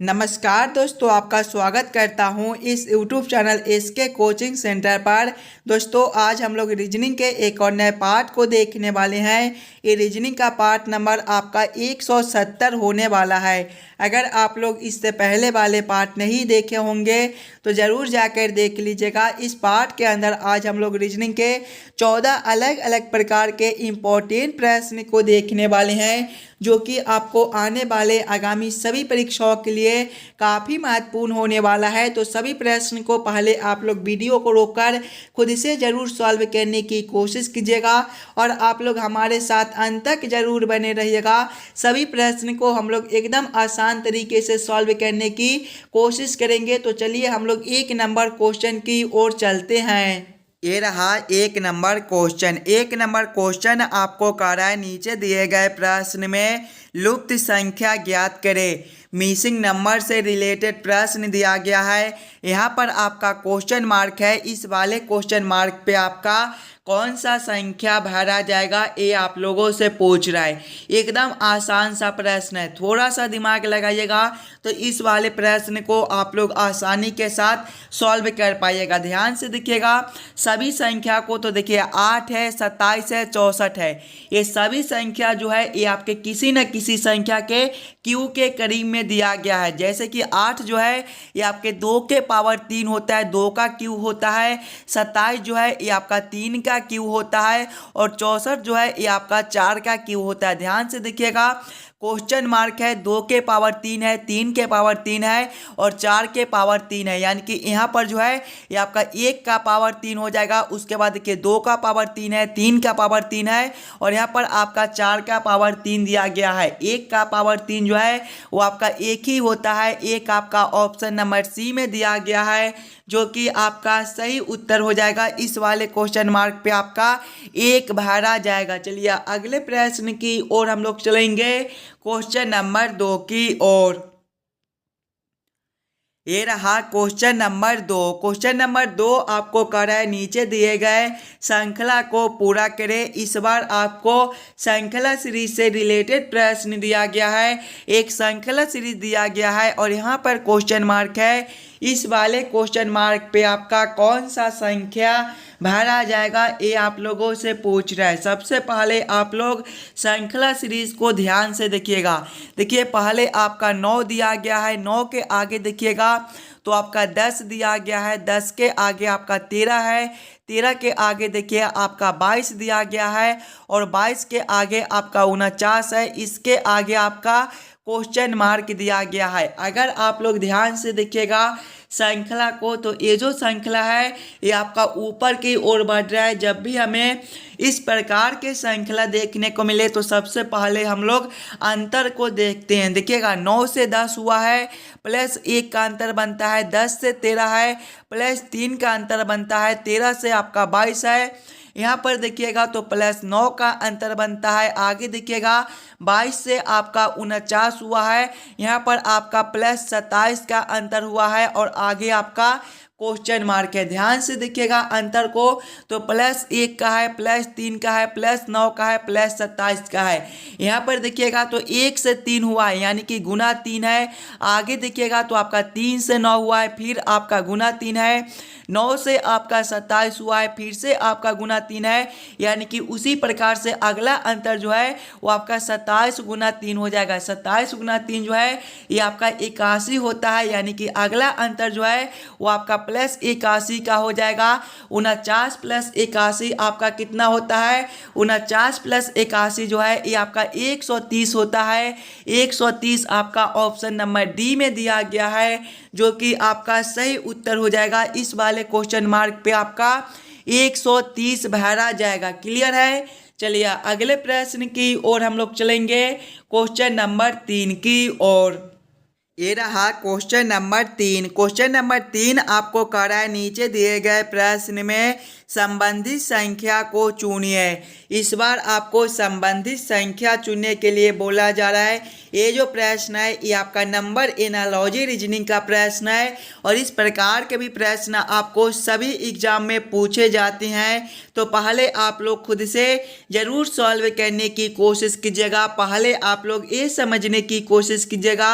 नमस्कार दोस्तों, आपका स्वागत करता हूं इस YouTube channel SK coaching centre पर। दोस्तों, आज हम लोग रीजनिंग के एक और नए पार्ट को देखने वाले हैं। ये रीजनिंग का पार्ट नंबर आपका 170 होने वाला है। अगर आप लोग इससे पहले वाले पार्ट नहीं देखे होंगे तो ज़रूर जाकर देख लीजिएगा। इस पार्ट के अंदर आज हम लोग रीजनिंग के 14 अलग अलग प्रकार के इम्पोर्टेंट प्रश्न को देखने वाले हैं, जो कि आपको आने वाले आगामी सभी परीक्षाओं के लिए काफ़ी महत्वपूर्ण होने वाला है। तो सभी प्रश्न को पहले आप लोग वीडियो को रोककर खुद से ज़रूर सॉल्व करने की कोशिश कीजिएगा और आप लोग हमारे साथ अंत तक ज़रूर बने रहिएगा। सभी प्रश्न को हम लोग एकदम आसान तरीके से सॉल्व करने की कोशिश करेंगे। तो चलिए हम लोग एक नंबर क्वेश्चन की ओर चलते हैं। ये रहा एक नंबर क्वेश्चन। एक नंबर क्वेश्चन आपको कह रहा है, नीचे दिए गए प्रश्न में लुप्त संख्या ज्ञात करें। मिसिंग नंबर से रिलेटेड प्रश्न दिया गया है। यहाँ पर आपका क्वेश्चन मार्क है। इस वाले क्वेश्चन मार्क पे आपका कौन सा संख्या भरा जाएगा, ये आप लोगों से पूछ रहा है। एकदम आसान सा प्रश्न है, थोड़ा सा दिमाग लगाइएगा तो इस वाले प्रश्न को आप लोग आसानी के साथ सॉल्व कर पाइएगा। ध्यान से देखिएगा, सभी संख्या को तो देखिए 8 है, 27 है, 64 है। ये सभी संख्या जो है ये आपके किसी न किसी संख्या के क्यू के करीब में दिया गया है। जैसे कि 8 जो है ये आपके 2 के पावर 3 होता है, 2 का क्यू होता है। 27 जो है ये आपका 3 का क्यू होता है और 64 जो है ये आपका 4 का क्यू होता है। ध्यान से देखिएगा, क्वेश्चन मार्क है, 2 के पावर 3 है, 3 के पावर 3 है और 4 के पावर 3 है। यानी कि यहाँ पर जो है ये आपका 1 का पावर 3 हो जाएगा। उसके बाद देखिए 2 का पावर 3 है, 3 का पावर 3 है और यहाँ पर आपका 4 का पावर 3 दिया गया है। 1 का पावर 3 जो है वो आपका 1 ही होता है। एक आपका ऑप्शन नंबर सी में दिया गया है, जो कि आपका सही उत्तर हो जाएगा। इस वाले क्वेश्चन मार्क पे आपका 1 भरा जाएगा। चलिए अगले प्रश्न की ओर हम लोग चलेंगे, क्वेश्चन नंबर 2 की ओर। ये रहा क्वेश्चन नंबर 2। क्वेश्चन नंबर 2 आपको कह रहा है, नीचे दिए गए श्रृंखला को पूरा करें। इस बार आपको श्रृंखला सीरीज से रिलेटेड प्रश्न दिया गया है। एक श्रृंखला सीरीज दिया गया है और यहाँ पर क्वेश्चन मार्क है। इस वाले क्वेश्चन मार्क पे आपका कौन सा संख्या भरा जाएगा, ये आप लोगों से पूछ रहा है। सबसे पहले आप लोग श्रृंखला सीरीज को ध्यान से देखिएगा। देखिए पहले आपका 9 दिया गया है, 9 के आगे देखिएगा तो आपका 10 दिया गया है, 10 के आगे आपका 13 है, 13 के आगे देखिए आपका 22 दिया गया है और 22 के आगे आपका 49 है। इसके आगे आपका क्वेश्चन मार्क दिया गया है। अगर आप लोग ध्यान से देखिएगा श्रृंखला को, तो ये जो श्रृंखला है ये आपका ऊपर की ओर बढ़ रहा है। जब भी हमें इस प्रकार के श्रृंखला देखने को मिले तो सबसे पहले हम लोग अंतर को देखते हैं। देखिएगा 9 से 10 हुआ है, प्लस 1 का अंतर बनता है। 10 से 13 है, प्लस 3 का अंतर बनता है। 13 से आपका 22 है, यहाँ पर देखिएगा तो प्लस 9 का अंतर बनता है। आगे देखिएगा 22 से आपका 49 हुआ है, यहाँ पर आपका प्लस 27 का अंतर हुआ है और आगे आपका क्वेश्चन मार्क है। ध्यान से देखिएगा अंतर को, तो प्लस 1 का है, प्लस 3 का है, प्लस 9 का है, प्लस 27 का है। यहाँ पर देखिएगा तो 1 से 3 हुआ है, यानी कि गुना 3 है। आगे देखिएगा तो आपका 3 से 9 हुआ है, फिर आपका गुना 3 है। 9 से आपका 27 हुआ है, फिर से आपका गुना 3 है। यानी कि उसी प्रकार से अगला अंतर जो है वो आपका 27 गुना 3 हो जाएगा। 27 गुना 3 जो है ये आपका 81 होता है। यानी कि अगला अंतर जो है वो आपका प्लस 81 का हो जाएगा। 49 प्लस 81 आपका कितना होता है, 49 प्लस 81 जो है ये आपका 130 होता है। 130 आपका ऑप्शन नंबर डी में दिया गया है, जो कि आपका सही उत्तर हो जाएगा। इस वाले क्वेश्चन मार्क पे आपका 130 भरा जाएगा। क्लियर है। चलिए अगले प्रश्न की ओर हम लोग चलेंगे, क्वेश्चन नंबर 3 की ओर। ये रहा क्वेश्चन नंबर 3। क्वेश्चन नंबर 3 आपको कह रहा है, नीचे दिए गए प्रश्न में संबंधित संख्या को चुनिए। इस बार आपको संबंधित संख्या चुनने के लिए बोला जा रहा है। ये जो प्रश्न है ये आपका नंबर एनालॉजी रीजनिंग का प्रश्न है और इस प्रकार के भी प्रश्न आपको सभी एग्जाम में पूछे जाते हैं। तो पहले आप लोग खुद से ज़रूर सॉल्व करने की कोशिश कीजिएगा। पहले आप लोग ये समझने की कोशिश कीजिएगा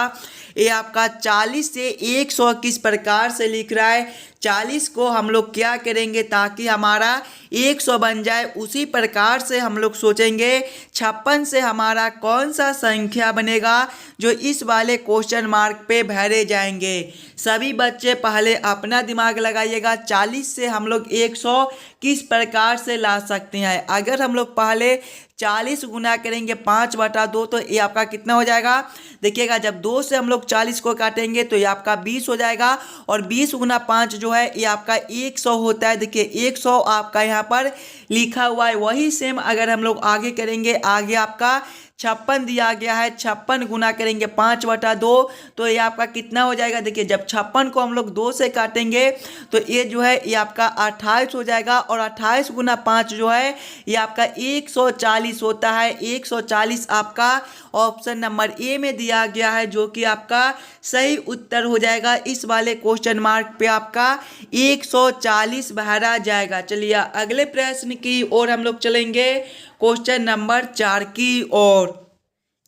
ये आपका 40 से 100 किस प्रकार से लिख रहा है। 40 को हम लोग क्या करेंगे ताकि हमारा 100 बन जाए, उसी प्रकार से हम लोग सोचेंगे 56 से हमारा कौन सा संख्या बनेगा जो इस वाले क्वेश्चन मार्क पे भरे जाएंगे। सभी बच्चे पहले अपना दिमाग लगाइएगा। 40 से हम लोग 100 किस प्रकार से ला सकते हैं। अगर हम लोग पहले 40 गुना करेंगे 5/2 तो ये आपका कितना हो जाएगा। देखिएगा जब 2 से हम लोग 40 को काटेंगे तो ये आपका 20 हो जाएगा और 20 गुना 5 जो है ये आपका 100 होता है। देखिए 100 आपका यहाँ पर लिखा हुआ है। वही सेम अगर हम लोग आगे करेंगे, आगे आपका 56 दिया गया है। 56 गुना करेंगे 5/2 तो ये आपका कितना हो जाएगा। देखिए जब 56 को हम लोग 2 से काटेंगे तो ये जो है ये आपका 28 हो जाएगा और 28 गुना 5 जो है ये आपका 140 होता है। 140 आपका ऑप्शन नंबर ए में दिया गया है जो कि आपका सही उत्तर हो जाएगा। इस वाले क्वेश्चन मार्क पे आपका 140 भरा जाएगा। चलिए अगले प्रश्न की ओर हम लोग चलेंगे, क्वेश्चन नंबर 4 की ओर।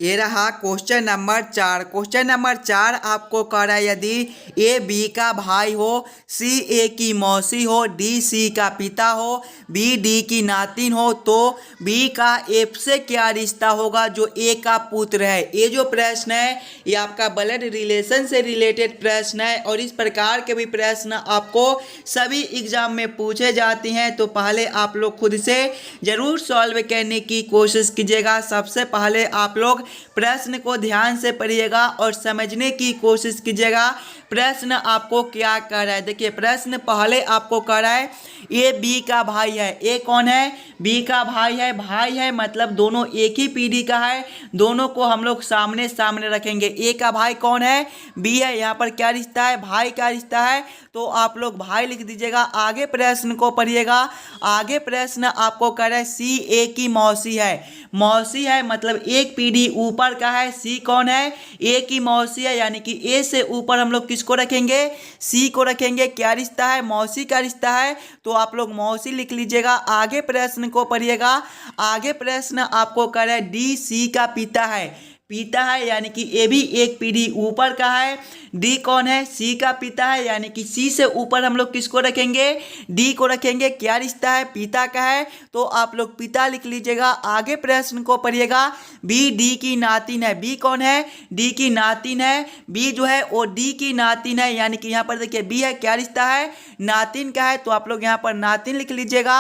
ये रहा क्वेश्चन नंबर 4। क्वेश्चन नंबर 4 आपको कह रहा है यदि ए बी का भाई हो, सी ए की मौसी हो, डी सी का पिता हो, बी डी की नातिन हो तो बी का एफ से क्या रिश्ता होगा जो ए का पुत्र है। ये जो प्रश्न है ये आपका ब्लड रिलेशन से रिलेटेड प्रश्न है और इस प्रकार के भी प्रश्न आपको सभी एग्जाम में पूछे जाते हैं। तो पहले आप लोग खुद से ज़रूर सॉल्व करने की कोशिश कीजिएगा। सबसे पहले आप लोग प्रश्न को ध्यान से पढ़िएगा और समझने की कोशिश कीजिएगा प्रश्न आपको क्या कह रहा है। देखिए प्रश्न पहले आपको कह रहा है ए बी का भाई है। ए कौन है? बी का भाई है। भाई है मतलब दोनों एक ही पीढ़ी का है, दोनों को हम लोग सामने सामने रखेंगे। ए का भाई कौन है? बी है। यहाँ पर क्या रिश्ता है? भाई का रिश्ता है। तो आप लोग भाई लिख दीजिएगा। आगे प्रश्न को पढ़िएगा। आगे प्रश्न आपको कह रहा है सी ए की मौसी है। मौसी है मतलब एक पीढ़ी ऊपर का है। सी कौन है? ए की मौसी है यानी कि ए से ऊपर हम लोग किसको रखेंगे? सी को रखेंगे। क्या रिश्ता है? मौसी का रिश्ता है। तो आप लोग मौसी लिख लीजिएगा। आगे प्रश्न को पढ़िएगा। आगे प्रश्न आपको कह रहा है डी सी का पिता है। पिता है यानी कि ए भी एक पीढ़ी ऊपर का है। डी कौन है? सी का पिता है यानी कि सी से ऊपर हम लोग किसको रखेंगे? डी को रखेंगे। क्या रिश्ता है? पिता का है। तो आप लोग पिता लिख लीजिएगा। आगे प्रश्न को पढ़िएगा। बी डी की नातिन है। बी कौन है? डी की नातिन है। बी जो है वो डी की नातिन है यानी कि यहाँ पर देखिए बी है। क्या रिश्ता है? नातिन का है। तो आप लोग यहाँ पर नातिन लिख लीजिएगा।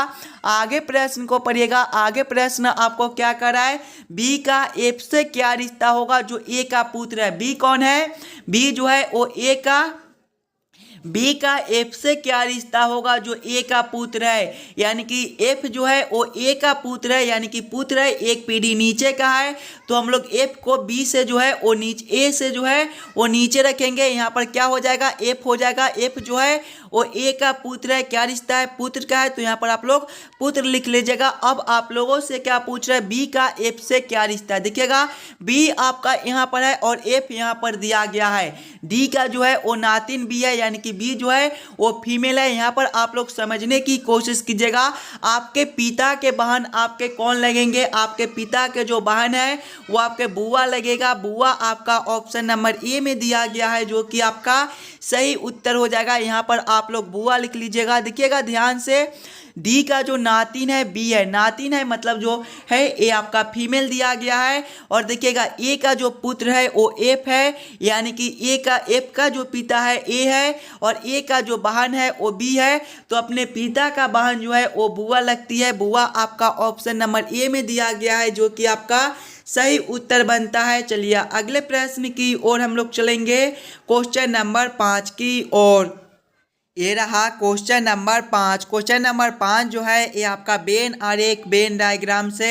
आगे प्रश्न को पढ़िएगा। आगे प्रश्न आपको क्या कर रहा है? बी का एफ से क्या रिश्ता होगा जो ए का पुत्र है। बी कौन है? बी जो है वो ए का, बी का एफ से क्या रिश्ता होगा जो ए का पुत्र है। यानी कि एफ जो है वो ए का पुत्र है यानी कि पुत्र है, एक पीढ़ी नीचे का है। तो हम लोग एफ को बी से जो है वो नीचे, ए से जो है वो नीचे रखेंगे। यहाँ पर क्या हो जाएगा? एफ हो जाएगा। एफ जो है वो ए का पुत्र है। क्या रिश्ता है? पुत्र का है। तो यहाँ पर आप लोग पुत्र लिख लीजिएगा। अब आप लोगों से क्या पूछ रहा है? बी का एफ से क्या रिश्ता है। देखिएगा बी आपका यहाँ पर है और एफ यहाँ पर दिया गया है। डी का जो है वो नातिन बी है यानी कि बी जो है वो फीमेल है। यहाँ पर आप लोग समझने की कोशिश कीजिएगा। आपके पिता के बहन आपके कौन लगेंगे? आपके पिता के जो बहन है वो आपके बुआ लगेगा। बुआ आपका ऑप्शन नंबर ए में दिया गया है जो कि आपका सही उत्तर हो जाएगा। यहाँ पर आप लोग बुआ लिख लीजिएगा। देखिएगा ध्यान से। डी का जो नातिन है बी है। नातिन है मतलब जो है ए आपका फीमेल दिया गया है। और देखिएगा ए का जो पुत्र है वो एफ है यानी कि ए का, एफ का जो पिता है ए है और ए का जो बहन है वो बी है। तो अपने पिता का बहन जो है वो बुआ लगती है। बुआ आपका ऑप्शन नंबर ए में दिया गया है जो कि आपका सही उत्तर बनता है। चलिए अगले प्रश्न की ओर हम लोग चलेंगे, क्वेश्चन नंबर 5 की ओर। ये रहा क्वेश्चन नंबर 5। क्वेश्चन नंबर 5 जो है ये आपका वेन आरेख, वेन डायग्राम से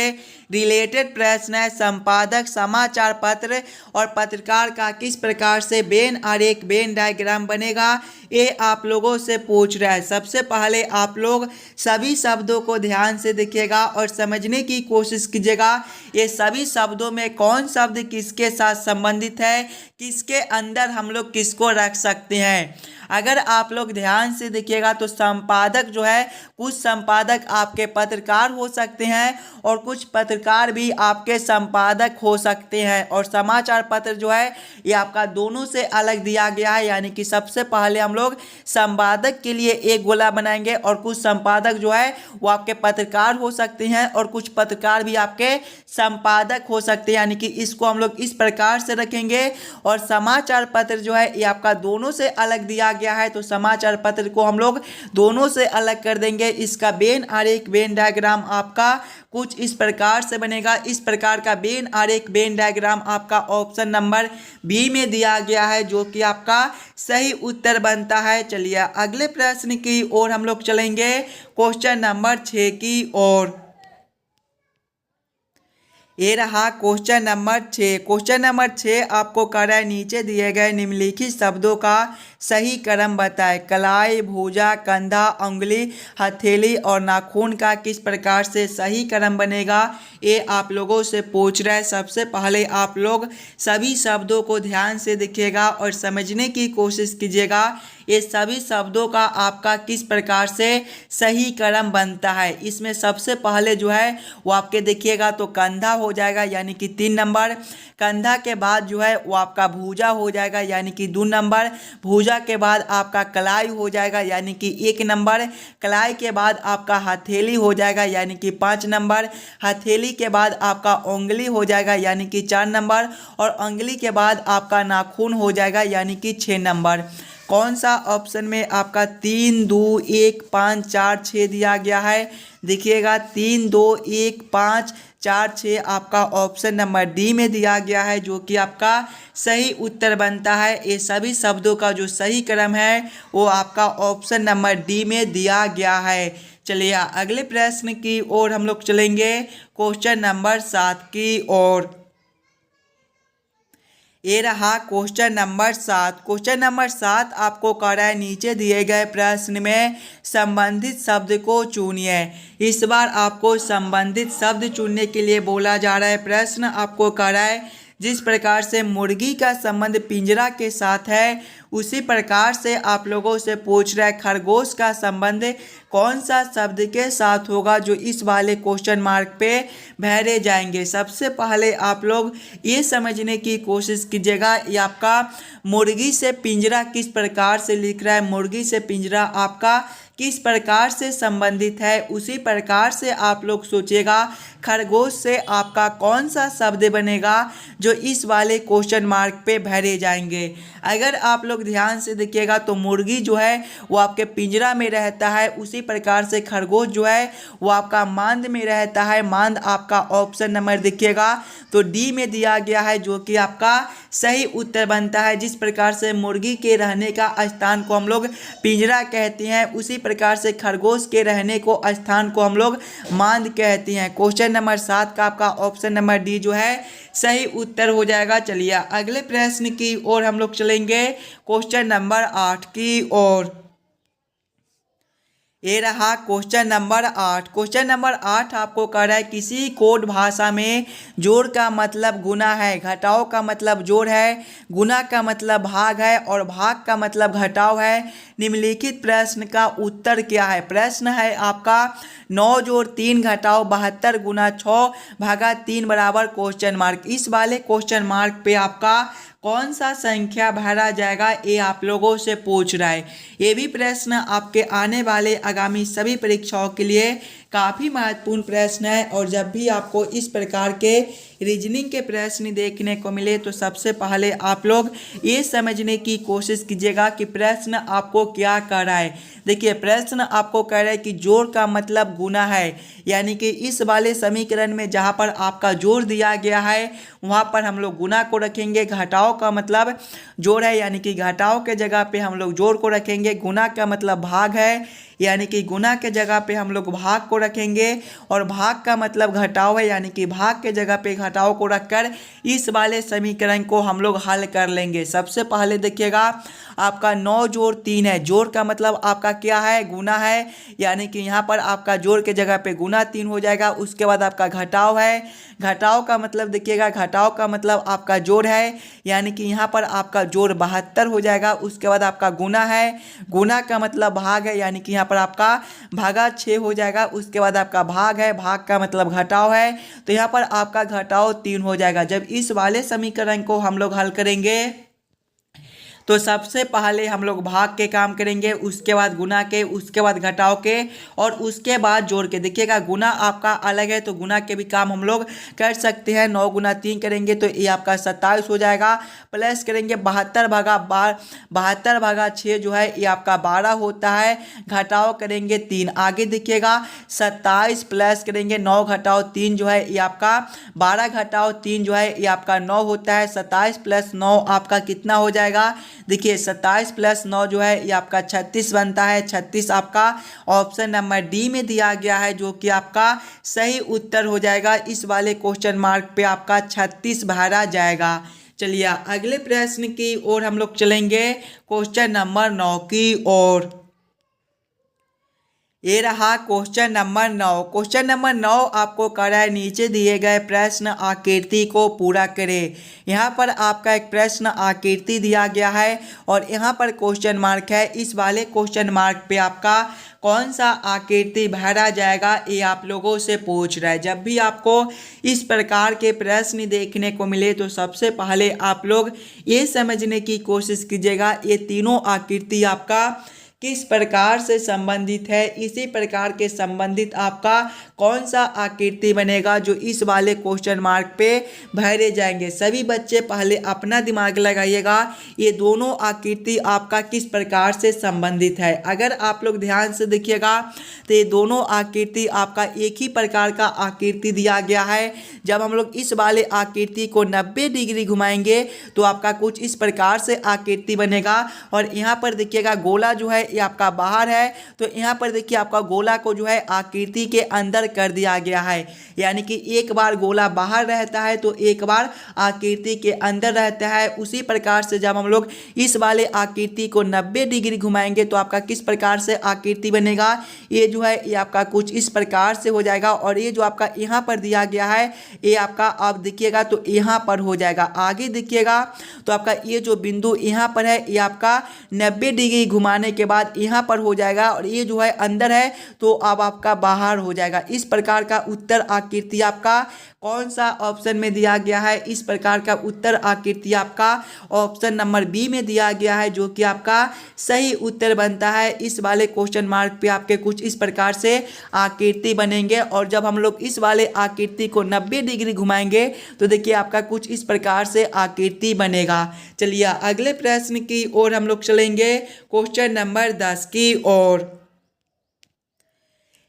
रिलेटेड प्रश्न है। संपादक समाचार पत्र और पत्रकार का किस प्रकार से वेन आरेख वेन डायग्राम बनेगा, ये आप लोगों से पूछ रहा है। सबसे पहले आप लोग सभी शब्दों को ध्यान से देखिएगा और समझने की कोशिश कीजिएगा ये सभी शब्दों में कौन शब्द किसके साथ संबंधित है, किसके अंदर हम लोग किसको रख सकते हैं। अगर आप लोग ध्यान से देखिएगा तो संपादक जो है, कुछ संपादक आपके पत्रकार हो सकते हैं और कुछ पत्रकार भी आपके संपादक हो सकते हैं। और समाचार पत्र जो है ये आपका दोनों से अलग दिया गया है, यानी कि सबसे पहले हम लोग संपादक के लिए एक गोला बनाएंगे और कुछ संपादक जो है वो आपके पत्रकार हो सकते हैं और कुछ पत्रकार भी आपके संपादक हो सकते हैं, यानी कि इसको हम लोग इस प्रकार से रखेंगे। और समाचार पत्र जो है ये आपका दोनों से अलग दिया गया है, तो समाचार पत्र को हम लोग दोनों से अलग कर देंगे। इसका वेन आरेख वेन डायग्राम आपका कुछ इस प्रकार से बनेगा। इस प्रकार का वेन आरेख वेन डायग्राम आपका ऑप्शन नंबर बी में दिया गया है, जो कि आपका सही उत्तर बनता है। चलिए अगले प्रश्न की ओर हम लोग चलेंगे, क्वेश्चन नंबर 6 की ओर। ये रहा क्वेश्चन नंबर 6। क्वेश्चन नंबर 6 आपको कह रहा है नीचे दिए गए निम्नलिखित शब्दों का सही क्रम बताएं। कलाई, भुजा, कंधा, उंगली, हथेली और नाखून का किस प्रकार से सही क्रम बनेगा, ये आप लोगों से पूछ रहा है। सबसे पहले आप लोग सभी शब्दों को ध्यान से देखिएगा और समझने की कोशिश कीजिएगा ये सभी शब्दों का आपका किस प्रकार से सही क्रम बनता है। इसमें सबसे पहले जो है वो आपके देखिएगा तो कंधा हो जाएगा, यानी कि 3 नंबर। कंधा के बाद जो है वो आपका भुजा हो जाएगा, यानी कि 2 नंबर। भुजा के बाद आपका कलाई हो जाएगा, यानी कि 1 नंबर। कलाई के बाद आपका हथेली हो जाएगा, यानी कि 5 नंबर। हथेली के बाद आपका उंगली हो जाएगा, यानी कि 4 नंबर। और उंगली के बाद आपका नाखून हो जाएगा, यानी कि 6 नंबर। कौन सा ऑप्शन में आपका 3, 2, 1, 5, 4, 6 दिया गया है। देखिएगा 3, 2, 1, 5, 4, 6 आपका ऑप्शन नंबर डी में दिया गया है, जो कि आपका सही उत्तर बनता है। ये सभी शब्दों का जो सही क्रम है वो आपका ऑप्शन नंबर डी में दिया गया है। चलिए अगले प्रश्न की ओर हम लोग चलेंगे, क्वेश्चन नंबर 7 की ओर। ये रहा क्वेश्चन नंबर 7। क्वेश्चन नंबर 7 आपको कह रहा है नीचे दिए गए प्रश्न में संबंधित शब्द को चुनिए। इस बार आपको संबंधित शब्द चुनने के लिए बोला जा रहा है। प्रश्न आपको कह रहा है जिस प्रकार से मुर्गी का संबंध पिंजरा के साथ है, उसी प्रकार से आप लोगों से पूछ रहा है खरगोश का संबंध कौन सा शब्द के साथ होगा, जो इस वाले क्वेश्चन मार्क पे भरे जाएंगे। सबसे पहले आप लोग ये समझने की कोशिश कीजिएगा ये आपका मुर्गी से पिंजरा किस प्रकार से लिख रहा है। मुर्गी से पिंजरा आपका किस प्रकार से संबंधित है, उसी प्रकार से आप लोग सोचिएगा खरगोश से आपका कौन सा शब्द बनेगा जो इस वाले क्वेश्चन मार्क पे भरे जाएंगे। अगर आप लोग ध्यान से देखिएगा तो मुर्गी जो है वो आपके पिंजरा में रहता है, उसी प्रकार से खरगोश जो है वो आपका मांद में रहता है। मांद आपका ऑप्शन नंबर देखिएगा तो डी में दिया गया है, जो कि आपका सही उत्तर बनता है। जिस प्रकार से मुर्गी के रहने का स्थान को हम लोग पिंजरा कहते हैं, उसी प्रकार से खरगोश के रहने को स्थान को हम लोग मांद कहते हैं। क्वेश्चन नंबर 7 का आपका ऑप्शन नंबर डी जो है सही उत्तर हो जाएगा। चलिए अगले प्रश्न की ओर हम लोग चलेंगे, क्वेश्चन नंबर 8 की ओर। ये रहा क्वेश्चन नंबर 8। क्वेश्चन नंबर 8 आपको कह रहा है किसी कोड भाषा में जोड़ का मतलब गुना है, घटाव का मतलब जोड़ है, गुना का मतलब भाग है और भाग का मतलब घटाव है। निम्नलिखित प्रश्न का उत्तर क्या है। प्रश्न है आपका 9 जोड़ 3 घटाव 72 गुना 6 भागा 3 बराबर क्वेश्चन मार्क। इस वाले क्वेश्चन मार्क पे आपका कौन सा संख्या भरा जाएगा, ये आप लोगों से पूछ रहा है। ये भी प्रश्न आपके आने वाले आगामी सभी परीक्षाओं के लिए काफ़ी महत्वपूर्ण प्रश्न है। और जब भी आपको इस प्रकार के रीजनिंग के प्रश्न देखने को मिले तो सबसे पहले आप लोग ये समझने की कोशिश कीजिएगा कि प्रश्न आपको क्या कह रहा है। देखिए प्रश्न आपको कह रहा है कि जोड़ का मतलब गुना है, यानी कि इस वाले समीकरण में जहाँ पर आपका जोड़ दिया गया है वहाँ पर हम लोग गुना को रखेंगे। घटाव का मतलब जोड़ है, यानी कि घटाव के जगह पे हम लोग जोड़ को रखेंगे। गुना का मतलब भाग है, यानी कि गुना के जगह पे हम लोग भाग को रखेंगे और भाग का मतलब घटाव है, यानी कि भाग के जगह पे घटाव को रखकर इस वाले समीकरण को हम लोग हल कर लेंगे। सबसे पहले देखिएगा आपका 9 जोड़ 3 है, जोड़ का मतलब आपका क्या है, गुना है, यानी कि यहाँ पर आपका जोड़ के जगह पे गुना 3 हो जाएगा। उसके बाद आपका घटाव है, घटाव का मतलब देखिएगा, घटाव का मतलब आपका जोड़ है, यानी कि यहाँ पर आपका जोड़ 72 हो जाएगा। उसके बाद आपका गुना है, गुना का मतलब भाग है, यानी कि यहाँ पर आपका भागा 6 हो जाएगा। उसके बाद आपका भाग है, भाग का मतलब घटाव है, तो यहाँ पर आपका घटाव 3 हो जाएगा। जब इस वाले समीकरण को हम लोग हल करेंगे तो सबसे पहले हम लोग भाग के काम करेंगे, उसके बाद गुना के, उसके बाद घटाव के और उसके बाद जोड़ के। देखिएगा गुना आपका अलग है तो गुना के भी काम हम लोग कर सकते हैं। 9 गुना 3 करेंगे तो ये आपका 27 हो जाएगा। प्लस करेंगे 72 भागा 6 जो है ये आपका 12 होता है। घटाव करेंगे 3, आगे देखिएगा 27 प्लस करेंगे 9 घटाव 3 जो है ये आपका 12 घटाव 3 जो है ये आपका 9 होता है। 27 प्लस 9 आपका कितना हो जाएगा, देखिए 27 प्लस 9 जो है ये आपका 36 बनता है। 36 आपका ऑप्शन नंबर डी में दिया गया है, जो कि आपका सही उत्तर हो जाएगा। इस वाले क्वेश्चन मार्क पे आपका 36 भरा जाएगा। चलिए अगले प्रश्न की ओर हम लोग चलेंगे, क्वेश्चन नंबर 9 की ओर। ये रहा क्वेश्चन नंबर 9। क्वेश्चन नंबर 9 आपको कर रहा है नीचे दिए गए प्रश्न आकृति को पूरा करें। यहाँ पर आपका एक प्रश्न आकृति दिया गया है और यहाँ पर क्वेश्चन मार्क है। इस वाले क्वेश्चन मार्क पे आपका कौन सा आकृति भरा जाएगा ये आप लोगों से पूछ रहा है। जब भी आपको इस प्रकार के प्रश्न देखने को मिले तो सबसे पहले आप लोग ये समझने की कोशिश कीजिएगा ये तीनों आकृति आपका किस प्रकार से संबंधित है। इसी प्रकार के संबंधित आपका कौन सा आकृति बनेगा जो इस वाले क्वेश्चन मार्क पे भरे जाएंगे। सभी बच्चे पहले अपना दिमाग लगाइएगा, ये दोनों आकृति आपका किस प्रकार से संबंधित है। अगर आप लोग ध्यान से देखिएगा तो ये दोनों आकृति आपका एक ही प्रकार का आकृति दिया गया है। जब हम लोग इस वाले आकृति को 90 डिग्री घुमाएंगे तो आपका कुछ इस प्रकार से आकृति बनेगा। और यहाँ पर देखिएगा गोला जो है ये आपका बाहर है, तो यहाँ पर देखिए आपका गोला को जो है आकृति के अंदर कर दिया गया है, यानी कि एक बार गोला बाहर रहता है तो एक बार आकृति के अंदर रहता है। उसी प्रकार से जब हम लोग इस वाले आकृति को 90 डिग्री घुमाएंगे तो आपका किस प्रकार से आकृति बनेगा, ये जो है ये आपका कुछ इस प्रकार से हो जाएगा। और ये जो आपका यहाँ पर दिया गया है ये आपका आप देखिएगा तो यहाँ पर हो जाएगा। आगे देखिएगा तो आपका ये जो बिंदु यहाँ पर है ये आपका 90 डिग्री घुमाने के बाद यहाँ पर हो जाएगा और ये जो है अंदर है तो अब आपका बाहर हो जाएगा। इस प्रकार का उत्तर आकृति आपका कौन सा ऑप्शन में दिया गया है, इस प्रकार का उत्तर आकृति आपका ऑप्शन नंबर बी में दिया गया है, जो कि आपका सही उत्तर बनता है। इस वाले क्वेश्चन मार्क पे आपके कुछ इस प्रकार से आकृति बनेंगे और जब हम लोग इस वाले आकृति को 90 डिग्री घुमाएंगे तो देखिए आपका कुछ इस प्रकार से आकृति बनेगा। चलिए अगले प्रश्न की ओर हम लोग चलेंगे, क्वेश्चन नंबर 10 की ओर।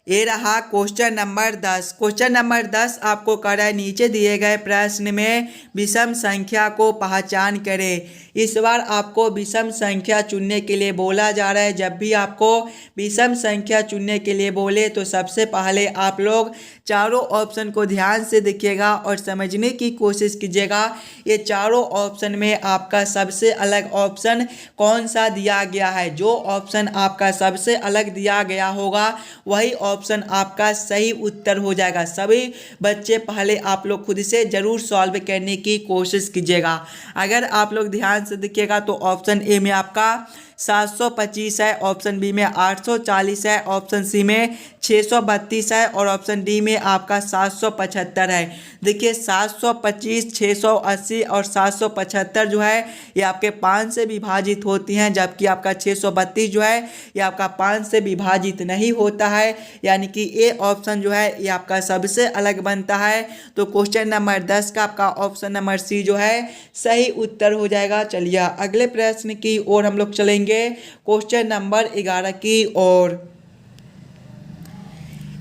ये रहा क्वेश्चन नंबर 10। क्वेश्चन नंबर 10 आपको कर रहा है नीचे दिए गए प्रश्न में विषम संख्या को पहचान करें। इस बार आपको विषम संख्या चुनने के लिए बोला जा रहा है। जब भी आपको विषम संख्या चुनने के लिए बोले तो सबसे पहले आप लोग चारों ऑप्शन को ध्यान से देखिएगा और समझने की कोशिश कीजिएगा। ये चारों ऑप्शन में आपका सबसे अलग ऑप्शन कौन सा दिया गया है। जो ऑप्शन आपका सबसे अलग दिया गया होगा वही ऑप्शन आपका सही उत्तर हो जाएगा। सभी बच्चे पहले आप लोग खुद से जरूर सॉल्व करने की कोशिश कीजिएगा। अगर आप लोग ध्यान से देखिएगा तो ऑप्शन ए में आपका 725 है, ऑप्शन बी में 840 है, ऑप्शन सी में 632 है और ऑप्शन डी में आपका 775 है। देखिए 725, 680 और 775 जो है ये आपके 5 से विभाजित होती हैं, जबकि आपका 632 जो है ये आपका 5 से विभाजित नहीं होता है, यानी कि ये ऑप्शन जो है ये आपका सबसे अलग बनता है। तो क्वेश्चन नंबर 10 का आपका ऑप्शन नंबर सी जो है सही उत्तर हो जाएगा। चलिए अगले प्रश्न की ओर हम लोग चलेंगे, क्वेश्चन नंबर 11 की ओर।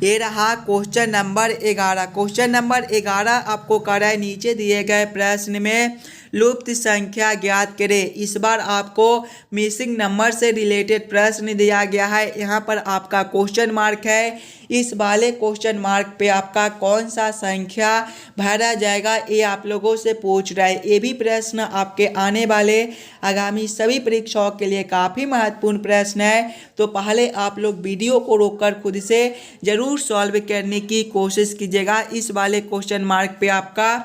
ये रहा क्वेश्चन नंबर 11। क्वेश्चन नंबर 11 आपको कर रहा है नीचे दिए गए प्रश्न में लुप्त संख्या ज्ञात करें। इस बार आपको मिसिंग नंबर से रिलेटेड प्रश्न दिया गया है। यहाँ पर आपका क्वेश्चन मार्क है। इस वाले क्वेश्चन मार्क पे आपका कौन सा संख्या भरा जाएगा ये आप लोगों से पूछ रहा है। ये भी प्रश्न आपके आने वाले आगामी सभी परीक्षाओं के लिए काफ़ी महत्वपूर्ण प्रश्न है। तो पहले आप लोग वीडियो को रोककर खुद से ज़रूर सॉल्व करने की कोशिश कीजिएगा। इस वाले क्वेश्चन मार्क पे आपका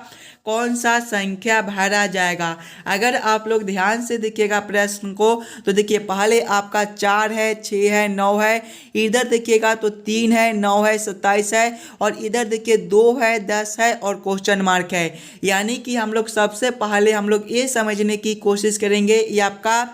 कौन सा संख्या भरा जाएगा। अगर आप लोग ध्यान से देखिएगा प्रश्न को तो देखिए पहले आपका 4 है, 6 है, 9 है, इधर देखिएगा तो 3 है, 9 है, 27 है, और इधर देखिए 2 है, 10 है और क्वेश्चन मार्क है। यानी कि हम लोग सबसे पहले हम लोग ये समझने की कोशिश करेंगे ये आपका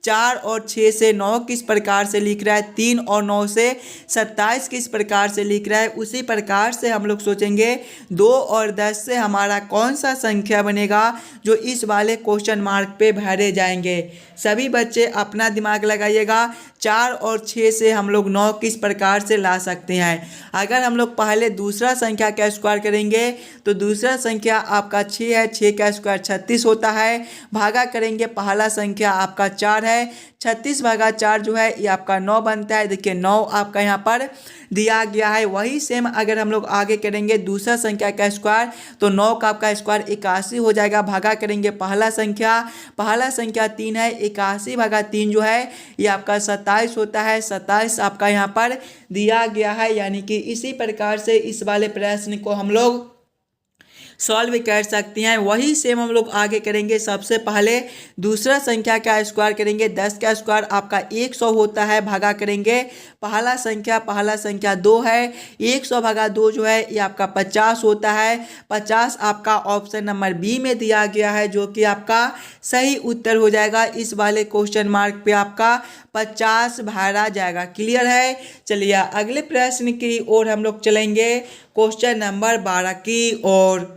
4 और 6 से 9 किस प्रकार से लिख रहा है, 3 और 9 से 27 किस प्रकार से लिख रहा है। उसी प्रकार से हम लोग सोचेंगे 2 और 10 से हमारा कौन सा संख्या बनेगा जो इस वाले क्वेश्चन मार्क पे भरे जाएंगे। सभी बच्चे अपना दिमाग लगाइएगा। 4 और 6 से हम लोग 9 किस प्रकार से ला सकते हैं। अगर हम लोग पहले दूसरा संख्या का स्क्वायर करेंगे तो दूसरा संख्या आपका 6 है, 6 का स्क्वायर 36 होता है। भागा करेंगे पहला संख्या आपका 4 है, 36 भागा 4 जो है ये आपका 9 बनता है। देखिए 9 आपका यहाँ पर दिया गया है। वही सेम अगर हम लोग आगे करेंगे दूसरा संख्या का स्क्वायर तो 9 का आपका स्क्वायर 81 हो जाएगा। भागा करेंगे पहला संख्या 3 है, 81 भागा 3 जो है ये आपका 27 होता है। 27 आपका यहाँ पर दिया गया है। यानी कि इसी प्रकार से इस वाले प्रश्न को हम लोग सॉल्व कर सकते हैं। वही सेम हम लोग आगे करेंगे। सबसे पहले दूसरा संख्या का स्क्वायर करेंगे। 10 का स्क्वायर आपका 100 होता है। भागा करेंगे पहला संख्या 2 है, 100 भागा 2 जो है ये आपका 50 होता है। 50 आपका ऑप्शन नंबर बी में दिया गया है जो कि आपका सही उत्तर हो जाएगा। इस वाले क्वेश्चन मार्क पे आपका 50 भरा जाएगा। क्लियर है। चलिए अगले प्रश्न की ओर हम लोग चलेंगे, क्वेश्चन नंबर 12 की ओर।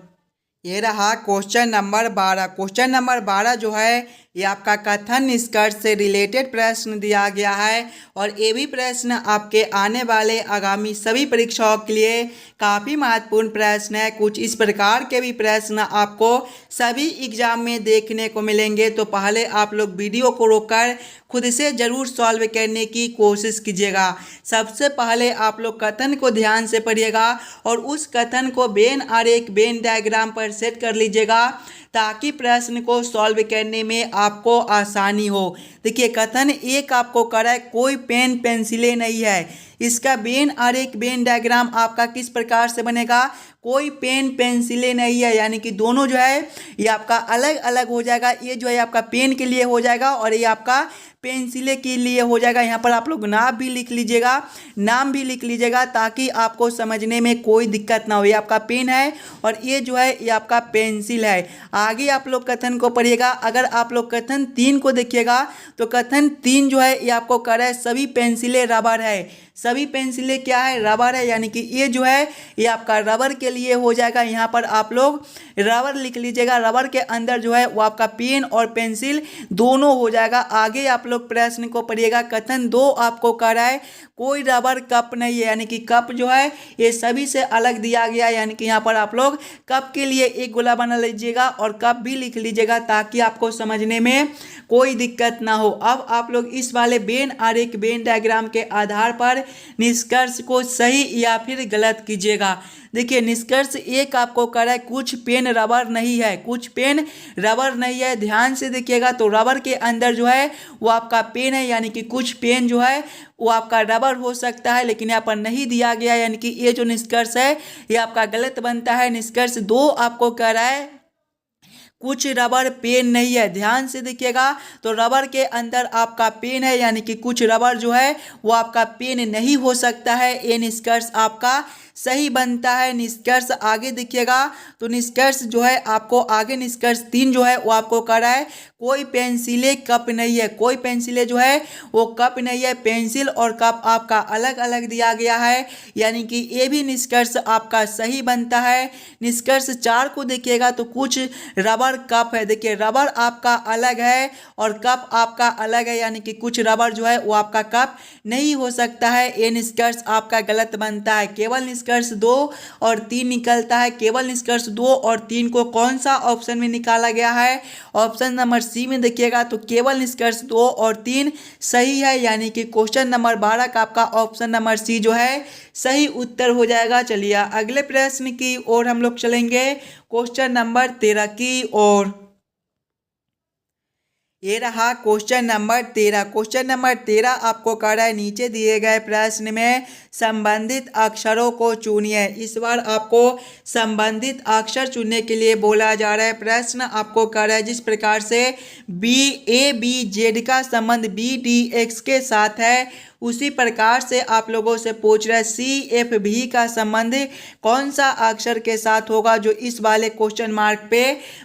ये रहा क्वेश्चन नंबर 12। क्वेश्चन नंबर 12 जो है ये आपका कथन निष्कर्ष से रिलेटेड प्रश्न दिया गया है। और ये भी प्रश्न आपके आने वाले आगामी सभी परीक्षाओं के लिए काफ़ी महत्वपूर्ण प्रश्न है। कुछ इस प्रकार के भी प्रश्न आपको सभी एग्जाम में देखने को मिलेंगे। तो पहले आप लोग वीडियो को रोककर खुद से ज़रूर सॉल्व करने की कोशिश कीजिएगा। सबसे पहले आप लोग कथन को ध्यान से पढ़िएगा और उस कथन को वेन आरेख वेन डायग्राम पर सेट कर लीजिएगा ताकि प्रश्न को सॉल्व करने में आपको आसानी हो। देखिए कथन एक आपको करा है, कोई पेन पेंसिलें नहीं है। इसका वेन आरेख वेन डायग्राम आपका किस प्रकार से बनेगा, कोई पेन पेंसिलें नहीं है। यानी कि दोनों जो है ये आपका अलग अलग हो जाएगा। ये जो है आपका पेन के लिए हो जाएगा और ये आपका पेंसिले के लिए हो जाएगा। यहाँ पर आप लोग नाम भी लिख लीजिएगा ताकि आपको समझने में कोई दिक्कत ना हो। ये आपका पेन है और ये जो है ये आपका पेंसिल है। आगे आप लोग कथन को पढ़िएगा। अगर आप लोग कथन 3 को देखिएगा तो कथन 3 जो है ये आपको कह रहा है सभी पेंसिलें रबर है। सभी पेंसिलें क्या है, रबर है। यानी कि ये जो है ये आपका रबर के लिए हो जाएगा। यहाँ पर आप लोग रबर लिख लीजिएगा। रबर के अंदर जो है वो आपका पेन और पेंसिल दोनों हो जाएगा। आगे आप लोग प्रश्न को पढ़िएगा। कथन 2 आपको कह रहा है कोई रबर कप नहीं है। यानी कि कप जो है ये सभी से अलग दिया गया है। यानी कि यहाँ पर आप लोग कप के लिए एक गोला बना लीजिएगा और कप भी लिख लीजिएगा ताकि आपको समझने में कोई दिक्कत ना हो। अब आप लोग इस वाले वेन आरेख वेन डायग्राम के आधार पर निष्कर्ष को सही या फिर गलत कीजिएगा। देखिए निष्कर्ष एक आपको कह रहा है कुछ पेन रबर नहीं है, कुछ पेन रबर नहीं है। ध्यान से देखिएगा तो रबर के अंदर जो है वो आपका पेन है। यानी कि कुछ पेन जो है वो आपका रबर हो सकता है लेकिन यहाँ पर नहीं दिया गया। यानी कि ये जो निष्कर्ष है ये आपका गलत बनता है। निष्कर्ष 2 आपको कह रहा है कुछ रबर पेन नहीं है। ध्यान से देखिएगा तो रबर के अंदर आपका पेन है। यानी कि कुछ रबर जो है वो आपका पेन नहीं हो सकता है। ये निष्कर्ष आपका सही बनता है। निष्कर्ष आगे देखिएगा तो निष्कर्ष जो है आपको आगे निष्कर्ष 3 जो है वो आपको कह रहा है कोई पेंसिलें कप नहीं है। कोई पेंसिलें जो है वो कप नहीं है। पेंसिल और कप आपका अलग अलग दिया गया है। यानी कि ये भी निष्कर्ष आपका सही बनता है। निष्कर्ष 4 को देखिएगा तो कुछ रबर रबर कप है। देखिए रबर आपका अलग है और कप आपका अलग है, यानी कि कुछ रबर जो है वो आपका कप नहीं हो सकता है। ये निष्कर्ष आपका गलत बनता है। केवल निष्कर्ष 2 और 3 निकलता है। केवल निष्कर्ष 2 और 3 को कौन सा ऑप्शन में निकाला गया है? ऑप्शन नंबर सी में देखिएगा तो केवल निष्कर्ष 2 और 3 सही है, यानी कि क्वेश्चन नंबर 12 का आपका ऑप्शन नंबर सी जो है सही उत्तर हो जाएगा। चलिए अगले प्रश्न की ओर हम लोग चलेंगे, क्वेश्चन नंबर 13 की ओर। ये रहा क्वेश्चन नंबर 13। क्वेश्चन नंबर 13 आपको कह रहा है नीचे दिए गए प्रश्न में संबंधित अक्षरों को चुनिए। इस बार आपको संबंधित अक्षर चुनने के लिए बोला जा रहा है। प्रश्न आपको कह रहा है जिस प्रकार से BABZ का संबंध BDX के साथ है, उसी प्रकार से आप लोगों से पूछ रहा है CFB का संबंध कौन सा अक्षर के साथ होगा, जो इस वाले क्वेश्चन मार्क पे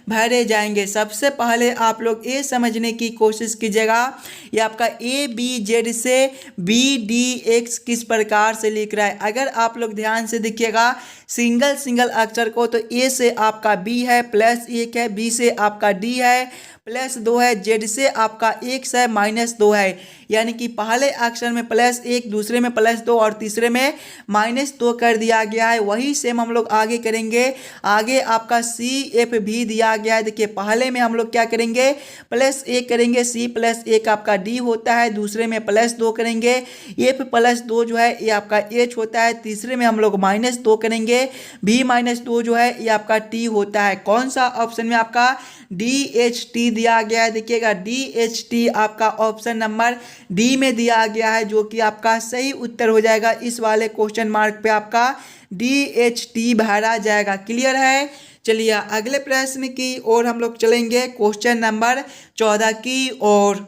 भरे जाएंगे। सबसे पहले आप लोग ये समझने की कोशिश कीजिएगा, ये आपका ABZ से BDX किस प्रकार से लिख रहा है। अगर आप लोग ध्यान से देखिएगा सिंगल अक्षर को, तो A से आपका B है, +1 है, B से आपका D है, +2 है, Z से आपका X है, -2 है, यानी कि पहले अक्षर में +1, दूसरे में +2 और तीसरे में -2 कर दिया गया है। वही सेम हम लोग आगे करेंगे। आगे आपका CFB दिया गया है। देखिए पहले में हम लोग क्या करेंगे, +1 करेंगे, C +1 आपका D होता है, दूसरे में +2 करेंगे, F +2 जो है ये आपका H होता है, तीसरे में हम लोग -2 करेंगे, B -2 जो है ये आपका T होता है। कौन सा ऑप्शन में आपका DHT दिया गया है? देखिएगा DHT आपका ऑप्शन नंबर डी में दिया गया है, जो कि आपका सही उत्तर हो जाएगा। इस वाले क्वेश्चन मार्क पे आपका DHT भरा जाएगा। क्लियर है? चलिए अगले प्रश्न की ओर हम लोग चलेंगे, क्वेश्चन नंबर 14 की ओर।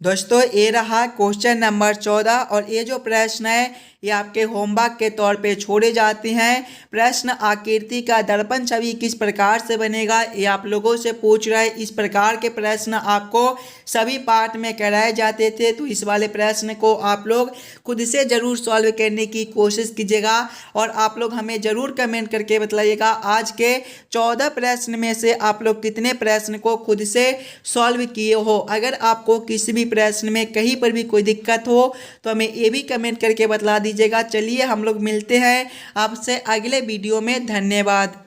दोस्तों ये रहा क्वेश्चन नंबर 14 और ये जो प्रश्न है ये आपके होमवर्क के तौर पे छोड़े जाते हैं। प्रश्न आकृति का दर्पण छवि किस प्रकार से बनेगा, ये आप लोगों से पूछ रहा है। इस प्रकार के प्रश्न आपको सभी पार्ट में कराए जाते थे, तो इस वाले प्रश्न को आप लोग खुद से ज़रूर सॉल्व करने की कोशिश कीजिएगा और आप लोग हमें ज़रूर कमेंट करके बताइएगा आज के 14 प्रश्न में से आप लोग कितने प्रश्न को खुद से सॉल्व किए हो। अगर आपको किसी भी प्रश्न में कहीं पर भी कोई दिक्कत हो तो हमें ये भी कमेंट करके बतला दीजिएगा। चलिए हम लोग मिलते हैं आपसे अगले वीडियो में। धन्यवाद।